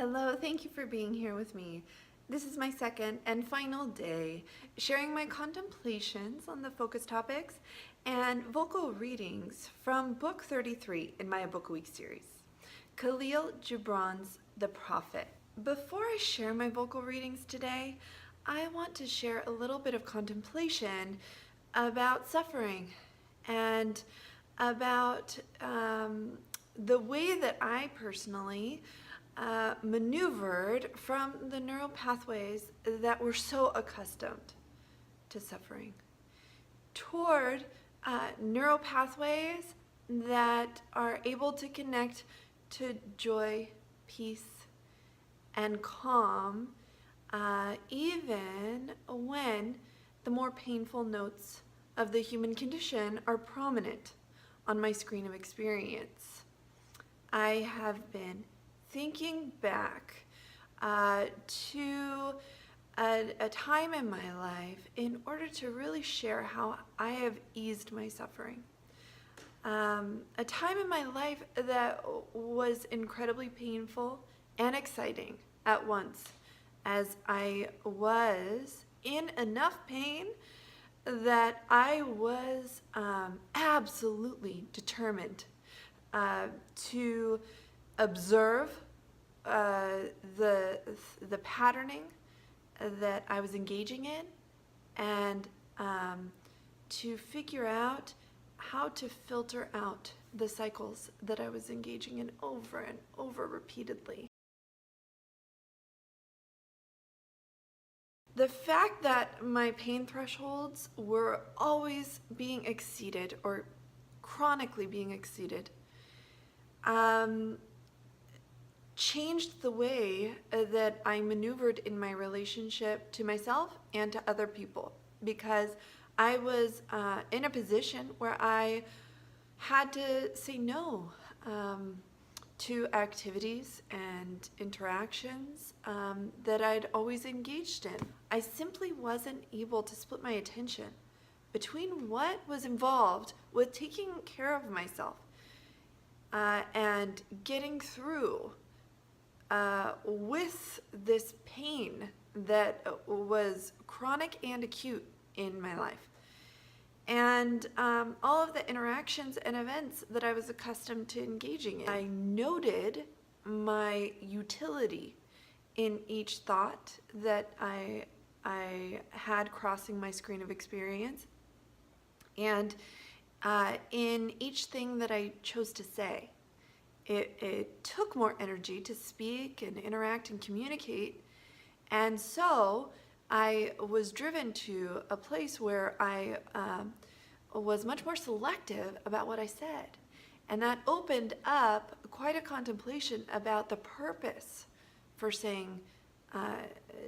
Hello, thank you for being here with me. This is my second and final day sharing my contemplations on the focus topics and vocal readings from book 33 in my Book a Week series, Khalil Gibran's The Prophet. Before I share my vocal readings today, I want to share a little bit of contemplation about suffering and about the way that I personally maneuvered from the neural pathways that were so accustomed to suffering toward neural pathways that are able to connect to joy, peace, and calm, even when the more painful notes of the human condition are prominent on my screen of experience. I have been thinking back to a time in my life in order to really share how I have eased my suffering. A time in my life that was incredibly painful and exciting at once, as I was in enough pain that I was absolutely determined to observe the patterning that I was engaging in, and to figure out how to filter out the cycles that I was engaging in over and over repeatedly. The fact that my pain thresholds were always being exceeded or chronically being exceeded changed the way that I maneuvered in my relationship to myself and to other people, because I was in a position where I had to say no to activities and interactions that I'd always engaged in. I simply wasn't able to split my attention between what was involved with taking care of myself and getting through with this pain that was chronic and acute in my life, and all of the interactions and events that I was accustomed to engaging in. I noted my utility in each thought that I had crossing my screen of experience, and in each thing that I chose to say. It took more energy to speak and interact and communicate, and so I was driven to a place where I was much more selective about what I said, and that opened up quite a contemplation about the purpose for saying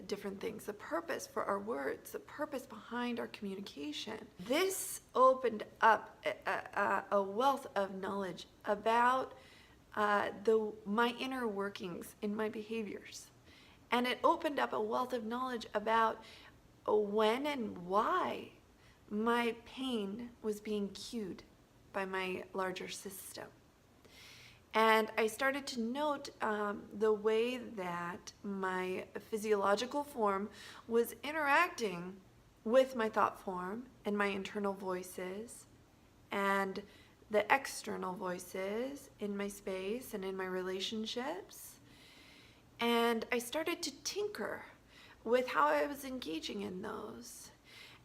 different things, the purpose for our words, the purpose behind our communication. This opened up a wealth of knowledge about my inner workings in my behaviors. And it opened up a wealth of knowledge about when and why my pain was being cued by my larger system. And I started to note the way that my physiological form was interacting with my thought form and my internal voices and the external voices in my space and in my relationships. And I started to tinker with how I was engaging in those,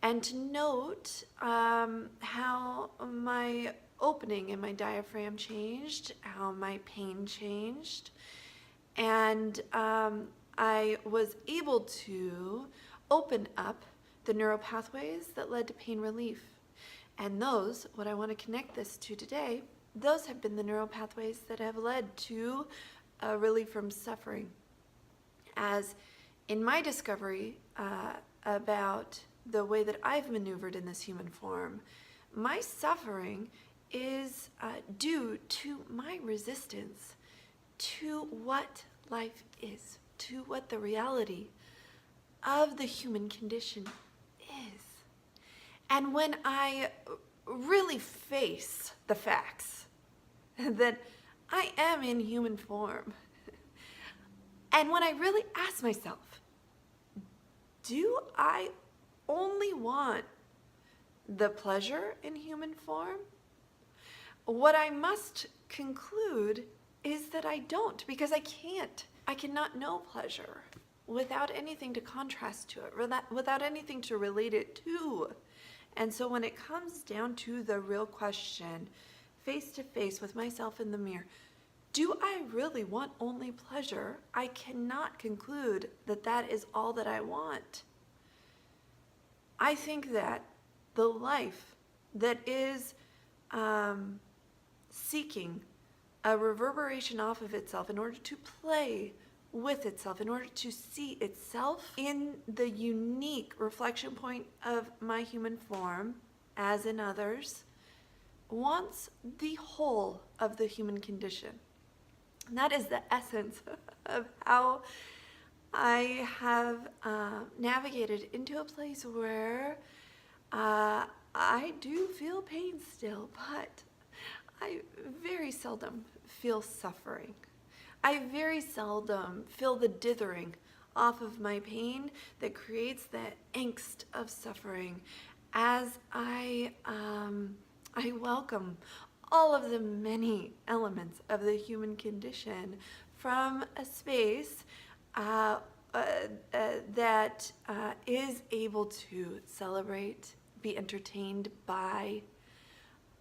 and to note how my opening in my diaphragm changed, how my pain changed, and I was able to open up the neural pathways that led to pain relief. And those, what I want to connect this to today, those have been the neural pathways that have led to relief from suffering. As in my discovery about the way that I've maneuvered in this human form, my suffering is due to my resistance to what life is, to what the reality of the human condition is. And when I really face the facts that I am in human form And when I really ask myself, do I only want the pleasure in human form? What I must conclude is that I don't, because I can't. I cannot know pleasure without anything to contrast to it, without anything to relate it to. And so when it comes down to the real question, face to face with myself in the mirror, do I really want only pleasure? I cannot conclude that that is all that I want. I think that the life that is seeking a reverberation off of itself in order to play with itself, in order to see itself in the unique reflection point of my human form, as in others, wants the whole of the human condition. And that is the essence of how I have navigated into a place where I do feel pain still, but I very seldom feel suffering. I very seldom feel the dithering off of my pain that creates that angst of suffering as I welcome all of the many elements of the human condition from a space that is able to celebrate, be entertained by,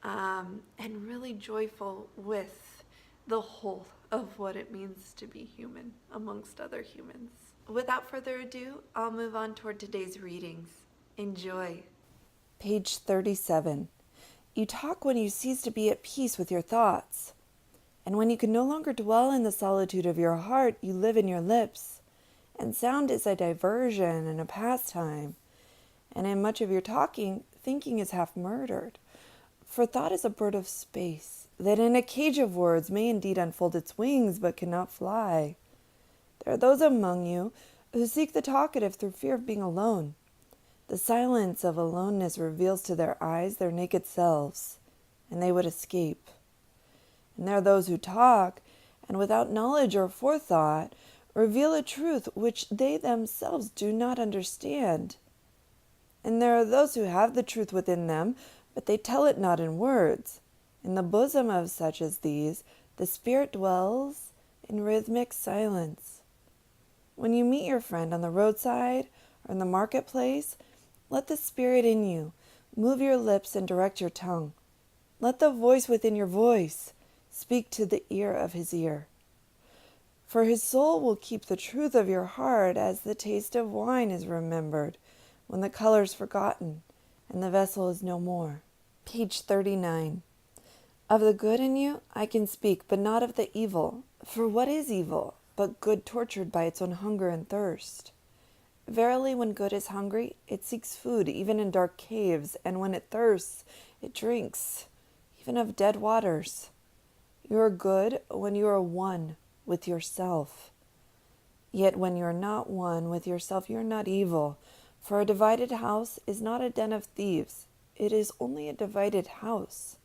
and really joyful with the whole of what it means to be human amongst other humans. Without further ado, I'll move on toward today's readings. Enjoy. Page 37. You talk when you cease to be at peace with your thoughts. And when you can no longer dwell in the solitude of your heart, you live in your lips. And sound is a diversion and a pastime. And in much of your talking, thinking is half murdered. For thought is a bird of space, that in a cage of words may indeed unfold its wings, but cannot fly. There are those among you who seek the talkative through fear of being alone. The silence of aloneness reveals to their eyes their naked selves, and they would escape. And there are those who talk, and without knowledge or forethought, reveal a truth which they themselves do not understand. And there are those who have the truth within them, but they tell it not in words. In the bosom of such as these, the spirit dwells in rhythmic silence. When you meet your friend on the roadside or in the marketplace, let the spirit in you move your lips and direct your tongue. Let the voice within your voice speak to the ear of his ear. For his soul will keep the truth of your heart as the taste of wine is remembered when the color is forgotten and the vessel is no more. Page 39. Of the good in you I can speak, but not of the evil. For what is evil but good tortured by its own hunger and thirst? Verily, when good is hungry, it seeks food, even in dark caves, and when it thirsts, it drinks, even of dead waters. You are good when you are one with yourself. Yet when you are not one with yourself, you are not evil. For a divided house is not a den of thieves. It is only a divided house.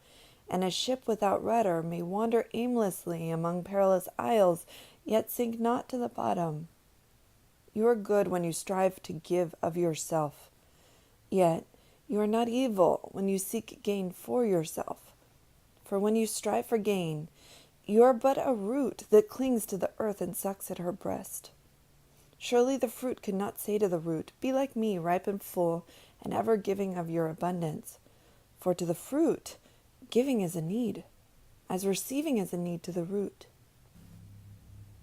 And a ship without rudder may wander aimlessly among perilous isles, yet sink not to the bottom. You are good when you strive to give of yourself. Yet you are not evil when you seek gain for yourself. For when you strive for gain, you are but a root that clings to the earth and sucks at her breast. Surely the fruit cannot say to the root, be like me, ripe and full, and ever giving of your abundance. For to the fruit, giving is a need, as receiving is a need to the root.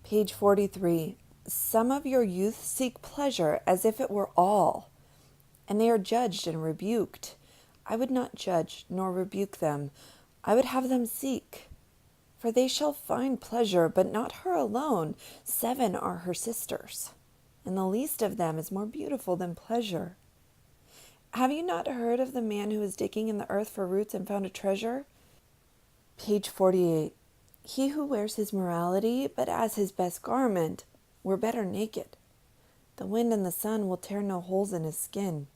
Page 43. Some of your youth seek pleasure as if it were all, and they are judged and rebuked. I would not judge nor rebuke them. I would have them seek. For they shall find pleasure, but not her alone. 7 are her sisters, and the least of them is more beautiful than pleasure. Have you not heard of the man who was digging in the earth for roots and found a treasure? Page 48. He who wears his morality, but as his best garment, were better naked. The wind and the sun will tear no holes in his skin.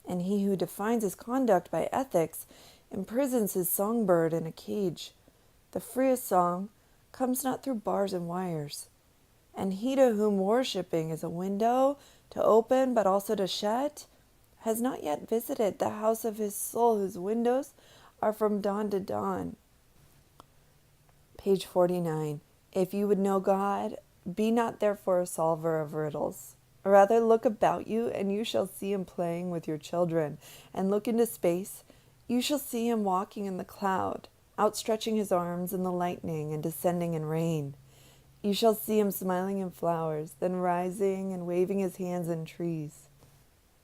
And he who defines his conduct by ethics imprisons his songbird in a cage. The freest song comes not through bars and wires. And he to whom worshipping is a window to open but also to shut, has not yet visited the house of his soul, whose windows are from dawn to dawn. Page 49. If you would know God, be not therefore a solver of riddles. Rather look about you, and you shall see him playing with your children. And look into space, you shall see him walking in the cloud, outstretching his arms in the lightning and descending in rain. You shall see him smiling in flowers, then rising and waving his hands in trees.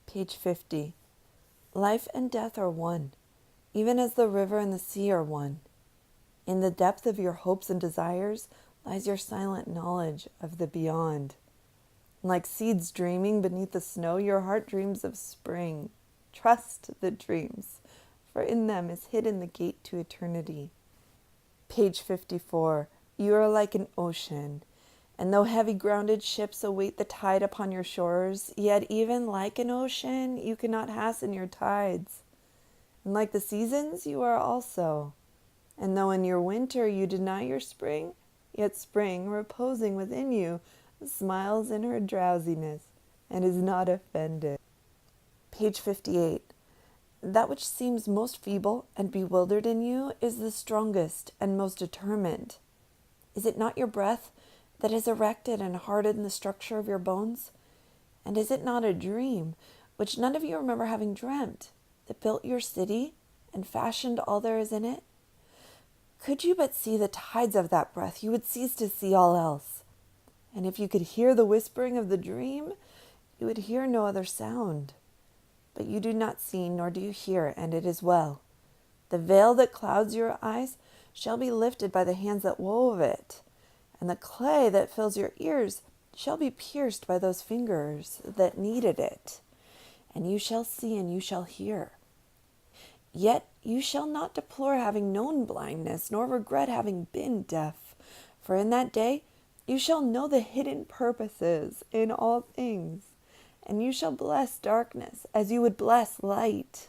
Page 50. Life and death are one, even as the river and the sea are one. In the depth of your hopes and desires lies your silent knowledge of the beyond. Like seeds dreaming beneath the snow, your heart dreams of spring. Trust the dreams, for in them is hidden the gate to eternity. Page 54. You are like an ocean, and though heavy-grounded ships await the tide upon your shores, yet even like an ocean, you cannot hasten your tides. And like the seasons, you are also. And though in your winter you deny your spring, yet spring, reposing within you, smiles in her drowsiness and is not offended. Page 58. That which seems most feeble and bewildered in you is the strongest and most determined. Is it not your breath that has erected and hardened the structure of your bones? And is it not a dream, which none of you remember having dreamt, that built your city and fashioned all there is in it? Could you but see the tides of that breath, you would cease to see all else. And if you could hear the whispering of the dream, you would hear no other sound. But you do not see, nor do you hear, and it is well. The veil that clouds your eyes shall be lifted by the hands that wove it, and the clay that fills your ears shall be pierced by those fingers that kneaded it. And you shall see and you shall hear. Yet you shall not deplore having known blindness, nor regret having been deaf. For in that day you shall know the hidden purposes in all things, and you shall bless darkness as you would bless light.